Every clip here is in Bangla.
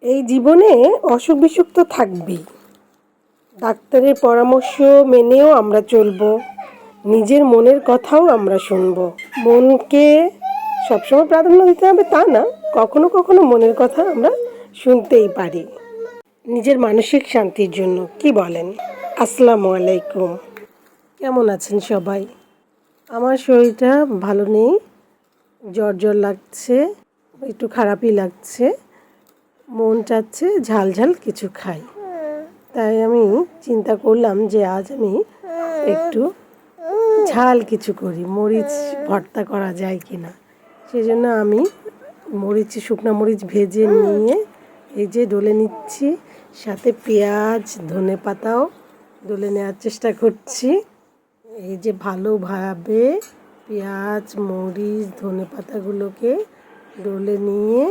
এই জীবনে অসুখ বিসুখ তো থাকবেই। ডাক্তারের পরামর্শ মেনেও আমরা চলবো, নিজের মনের কথাও আমরা শুনবো। মনকে সবসময় প্রাধান্য দিতে হবে তা না, কখনো কখনো মনের কথা আমরা শুনতেই পারি নিজের মানসিক শান্তির জন্য। কি বলেন? আসসালামু আলাইকুম। কেমন আছেন সবাই? আমার শরীরটা ভালো নেই, জ্বর জ্বর লাগছে, একটু খারাপই লাগছে। মন চাচ্ছে ঝাল ঝাল কিছু খাই, তাই আমি চিন্তা করলাম যে আজ আমি একটু ঝাল কিছু করি, মরিচ ভর্তা করা যায় কি না। সেই জন্য আমি শুকনো মরিচ ভেজে নিয়ে এই যে ডলে নিচ্ছি, সাথে পেঁয়াজ ধনে পাতাও ডলে নেওয়ার চেষ্টা করছি। এই যে ভালোভাবে পেঁয়াজ মরিচ ধনে পাতাগুলোকে ডলে নিয়ে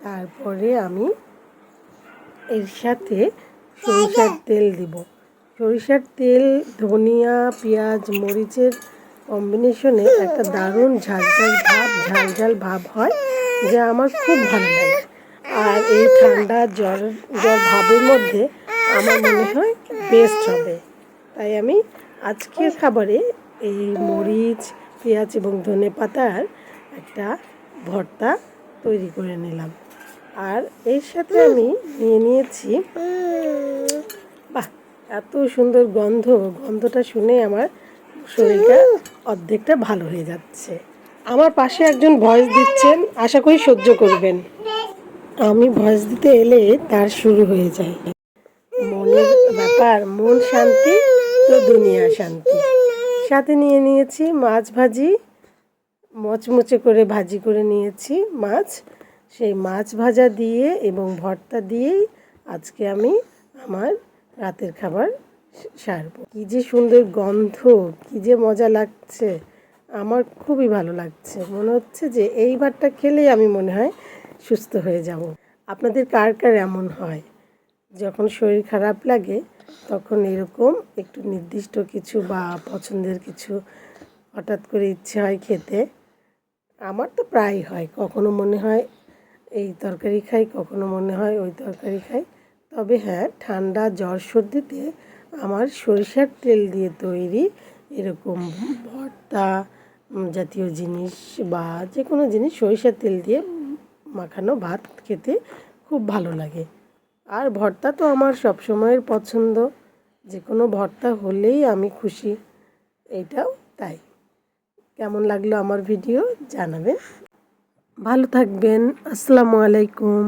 তারপরে আমি এর সাথে সরিষার তেল দিব। সরিষার তেল ধনিয়া পেঁয়াজ মরিচের কম্বিনেশনে একটা দারুণ ঝাল ভাব হয়, যা আমার খুব ভালো লাগে। আর এই ঠান্ডা জ্বর ভাবের মধ্যে আমার মনে হয় বেস্ট হবে। তাই আমি আজকের খাবারে এই মরিচ পেঁয়াজ এবং ধনে পাতার একটা ভর্তা তৈরি করে নিলাম। আর এর সাথে আমি নিয়ে নিয়েছি, বাহ এত সুন্দর গন্ধটা শুনে আমার শরীরটা অর্ধেকটা ভালো হয়ে যাচ্ছে। আমার পাশে একজন ভয়েস দিচ্ছেন, আশা করি সহ্য করবেন। আমি ভয়েস দিতে এলে তার শুরু হয়ে যায়। মনের ব্যাপার, মন শান্তি তো দুনিয়া শান্তি। সাথে নিয়ে নিয়েছি মাছ ভাজি, মচমচে করে ভাজি করে নিয়েছি মাছ। সেই মাছ ভাজা দিয়ে এবং ভর্তা দিয়েই আজকে আমি আমার রাতের খাবার সারবো। কী যে সুন্দর গন্ধ, কী যে মজা লাগছে, আমার খুবই ভালো লাগছে। মনে হচ্ছে যে এই ভাতটা খেলেই আমি মনে হয় সুস্থ হয়ে যাব। আপনাদের কার কার এমন হয়? যখন শরীর খারাপ লাগে তখন এরকম একটু নির্দিষ্ট কিছু বা পছন্দের কিছু হঠাৎ করে ইচ্ছে হয় খেতে। আমার তো প্রায়ই হয়, কখনো মনে হয় এই তরকারি খাই, কখনো মনে হয় ওই তরকারি খাই। তবে হ্যাঁ, ঠান্ডা জ্বর সর্দিতে আমার সরিষার তেল দিয়ে তৈরি এরকম ভর্তা জাতীয় জিনিস বা যে কোনো জিনিস সরিষার তেল দিয়ে মাখানো ভাত খেতে খুব ভালো লাগে। আর ভর্তা তো আমার সবসময়ের পছন্দ, যে কোনো ভর্তা হলেই আমি খুশি। এইটাও তাই। কেমন লাগলো আমার ভিডিও জানাবেন। ভালো থাকবেন। আসসালামু আলাইকুম।